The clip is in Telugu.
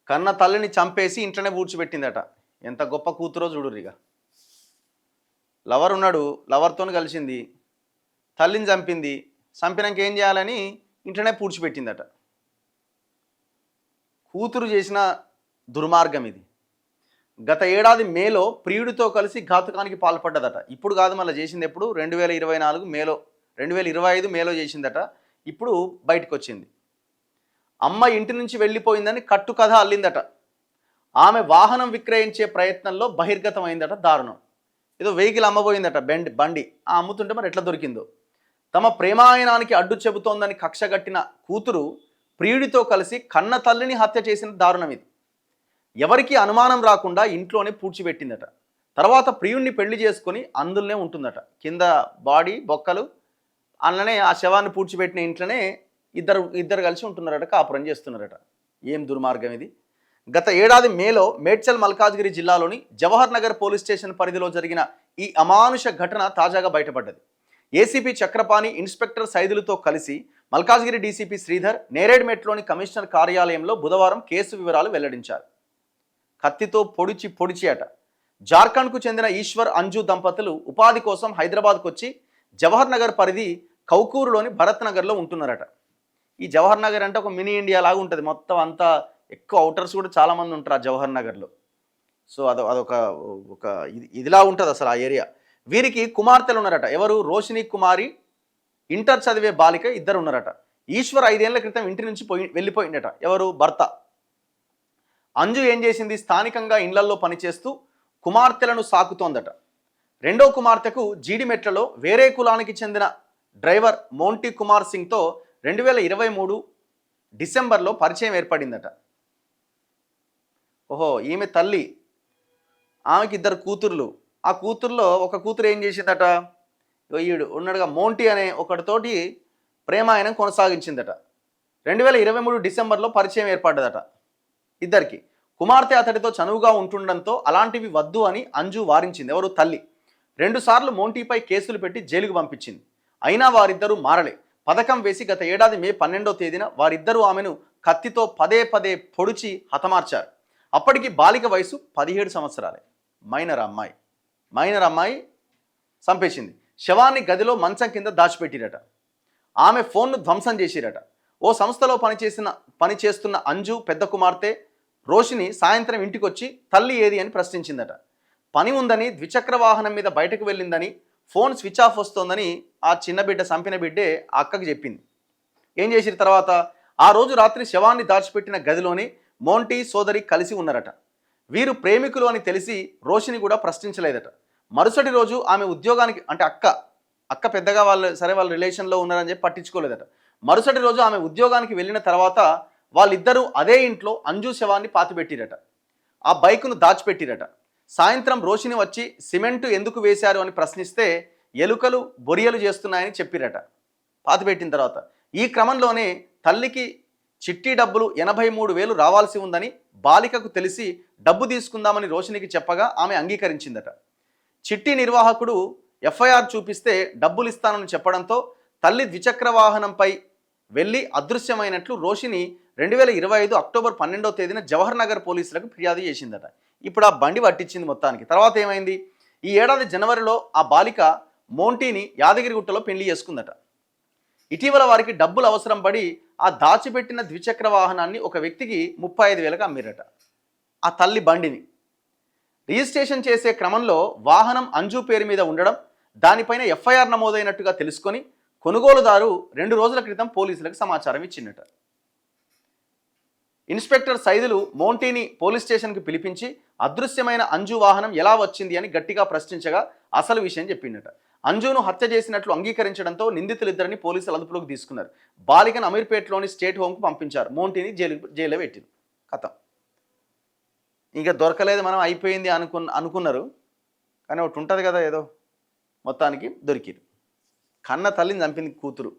కన్న తల్లిని చంపేసి ఇంట్లోనే పూడ్చిపెట్టిందట. ఎంత గొప్ప కూతురో చూడుర్రిగ. లవర్ ఉన్నాడు, లవర్‌తోని కలిసింది. తల్లిని చంపింది. చంపినాక ఏం చేయాలని ఇంట్లోనే పూడ్చిపెట్టిందట. కూతురు చేసిన దుర్మార్గం ఇది. గత ఏడాది మేలో ప్రియుడితో కలిసి ఘాతుకానికి పాల్పడ్డదట. ఇప్పుడు కాదు, మళ్ళీ చేసింది ఎప్పుడు 2024 మేలో, 2025 మేలో చేసిందట. ఇప్పుడు బయటకు వచ్చింది. అమ్మ ఇంటి నుంచి వెళ్ళిపోయిందని కట్టు కథ అల్లిందట. ఆమె వాహనం విక్రయించే ప్రయత్నంలో బహిర్గతమైందట. దారుణం. ఏదో వెహికల్ అమ్మబోయిందట, బండి అమ్ముతుంటే మరి ఎట్లా దొరికిందో. తమ ప్రేమాయణానికి అడ్డు చెబుతోందని కక్షగట్టిన కూతురు ప్రియుడితో కలిసి కన్న తల్లిని హత్య చేసిన దారుణం ఇది. ఎవరికి అనుమానం రాకుండా ఇంట్లోనే పూడ్చిపెట్టిందట. తర్వాత ప్రియుడిని పెళ్లి చేసుకొని అందులోనే ఉంటుందట. కింద బాడీ బొక్కలు, అందులోనే ఆ శవాన్ని పూడ్చిపెట్టిన ఇంట్లోనే ఇద్దరు కలిసి ఉంటున్నారట, కాపురం చేస్తున్నారట. ఏం దుర్మార్గం ఇది. గత ఏడాది మేలో మేడ్చల్ మల్కాజ్గిరి జిల్లాలోని జవహర్ నగర్ పోలీస్ స్టేషన్ పరిధిలో జరిగిన ఈ అమానుష ఘటన తాజాగా బయటపడ్డది. ఏసీపీ చక్రపాణి, ఇన్స్పెక్టర్ సైదులతో కలిసి మల్కాజ్గిరి డీసీపీ శ్రీధర్ నేరేడ్మెట్లోని కమిషనర్ కార్యాలయంలో బుధవారం కేసు వివరాలు వెల్లడించారు. కత్తితో పొడిచి అట. జార్ఖండ్కు చెందిన ఈశ్వర్, అంజు దంపతులు ఉపాధి కోసం హైదరాబాద్కు వచ్చి జవహర్ నగర్ పరిధి కౌకూరులోని భరత్ నగర్లో ఉంటున్నారట. ఈ జవహర్ నగర్ అంటే ఒక మినీ ఇండియా లాగా ఉంటుంది. మొత్తం అంతా ఎక్కువ అవుటర్స్ కూడా చాలామంది ఉంటారు ఆ జవహర్ నగర్లో. సో అదొక ఇదిలా ఉంటుంది అసలు ఆ ఏరియా. వీరికి కుమార్తెలు ఉన్నారట. ఎవరు? రోషిని కుమారి, ఇంటర్ చదివే బాలిక, ఇద్దరు ఉన్నారట. ఈశ్వర్ 5 ఏళ్ల క్రితం ఇంటి నుంచి వెళ్ళిపోయిందట. ఎవరు? భర్త. అంజు ఏం చేసింది? స్థానికంగా ఇళ్లల్లో పనిచేస్తూ కుమార్తెలను సాకుతోందట. రెండో కుమార్తెకు జీడిమెట్లలో వేరే కులానికి చెందిన డ్రైవర్ మోంటీ కుమార్ సింగ్తో 2023 డిసెంబర్లో పరిచయం ఏర్పడిందట. ఓహో, ఈమె తల్లి. ఆమెకి 2 కూతుర్లు. ఆ కూతుర్లో ఒక కూతురు ఏం చేసిందట? ఈడు ఉన్నాడుగా మోంటీ అనే ఒకటితోటి ప్రేమాయణం కొనసాగించిందట. 2023 డిసెంబర్లో పరిచయం ఏర్పడ్డదట ఇద్దరికి. కుమార్తె అతడితో చనువుగా ఉంటుండడంతో అలాంటివి వద్దు అని అంజు వారించింది. ఎవరు? తల్లి. 2 సార్లు మోంటీపై కేసులు పెట్టి జైలుకు పంపించింది. అయినా వారిద్దరూ మారలే. పథకం వేసి గత ఏడాది మే 12వ తేదీన వారిద్దరూ ఆమెను కత్తితో పదే పొడిచి హతమార్చారు. అప్పటికి బాలిక వయసు 17 సంవత్సరాలే. మైనర్ అమ్మాయి చంపేసింది. శవాన్ని గదిలో మంచం కింద దాచిపెట్టిరట. ఆమె ఫోన్ను ధ్వంసం చేసిరట. ఓ సంస్థలో పనిచేస్తున్న అంజు పెద్ద కుమార్తె రోషిని సాయంత్రం ఇంటికొచ్చి తల్లి ఏది అని ప్రశ్నించిందట. పని ఉందని, ద్విచక్ర వాహనం మీద బయటకు వెళ్ళిందని, ఫోన్ స్విచ్ ఆఫ్ వస్తోందని ఆ చిన్న బిడ్డ, చంపిన బిడ్డే ఆ అక్కకి చెప్పింది. ఏం చేసిరు తర్వాత? ఆ రోజు రాత్రి శవాన్ని దాచిపెట్టిన గదిలోనే మోంటీ సోదరి కలిసి ఉన్నారట. వీరు ప్రేమికులు అని తెలిసి రోషిని కూడా ప్రశ్నించలేదట. మరుసటి రోజు ఆమె ఉద్యోగానికి, అంటే అక్క పెద్దగా వాళ్ళ రిలేషన్లో ఉన్నారని చెప్పి పట్టించుకోలేదట. మరుసటి రోజు ఆమె ఉద్యోగానికి వెళ్ళిన తర్వాత వాళ్ళిద్దరూ అదే ఇంట్లో అంజు శవాన్ని పాతిపెట్టిరట. ఆ బైకును దాచిపెట్టిరట. సాయంత్రం రోషిని వచ్చి సిమెంటు ఎందుకు వేశారు అని ప్రశ్నిస్తే ఎలుకలు బొరియలు చేస్తున్నాయని చెప్పిరట పాతిపెట్టిన తర్వాత. ఈ క్రమంలోనే తల్లికి చిట్టి డబ్బులు 83,000 రావాల్సి ఉందని బాలికకు తెలిసి డబ్బు తీసుకుందామని రోషినికి చెప్పగా ఆమె అంగీకరించిందట. చిట్టి నిర్వాహకుడు ఎఫ్ఐఆర్ చూపిస్తే డబ్బులు ఇస్తానని చెప్పడంతో తల్లి ద్విచక్ర వాహనంపై వెళ్ళి అదృశ్యమైనట్లు రోషిని 2025 అక్టోబర్ 12వ తేదీన జవహర్ నగర్ పోలీసులకు ఫిర్యాదు చేసిందట. ఇప్పుడు ఆ బండి పట్టించింది మొత్తానికి. తర్వాత ఏమైంది? ఈ ఏడాది జనవరిలో ఆ బాలిక మోంటీని యాదగిరిగుట్టలో పెళ్లి చేసుకుందట. ఇటీవల వారికి డబ్బులు అవసరం పడి ఆ దాచిపెట్టిన ద్విచక్ర వాహనాన్ని ఒక వ్యక్తికి 35,000కి అమ్మిరట. ఆ తల్లి బండిని రిజిస్ట్రేషన్ చేసే క్రమంలో వాహనం అంజు పేరు మీద ఉండడం, దానిపైన ఎఫ్ఐఆర్ నమోదైనట్టుగా తెలుసుకొని కొనుగోలుదారు 2 రోజుల క్రితం పోలీసులకు సమాచారం ఇచ్చిందట. ఇన్స్పెక్టర్ సైదులు మోంటీని పోలీస్ స్టేషన్కి పిలిపించి అదృశ్యమైన అంజు వాహనం ఎలా వచ్చింది అని గట్టిగా ప్రశ్నించగా అసలు విషయం చెప్పిందట. అంజును హత్య చేసినట్లు అంగీకరించడంతో నిందితులిద్దరిని పోలీసులు అదుపులోకి తీసుకున్నారు. బాలికను అమీర్పేటలోని స్టేట్ హోమ్కు పంపించారు. మోంటీని జైల్లో పెట్టింది. కథ ఇంకా దొరకలేదు, మనం అయిపోయింది అనుకున్నారు. కానీ ఒకటి ఉంటుంది కదా, ఏదో మొత్తానికి దొరికిరు. కన్న తల్లిని చంపింది కూతురు.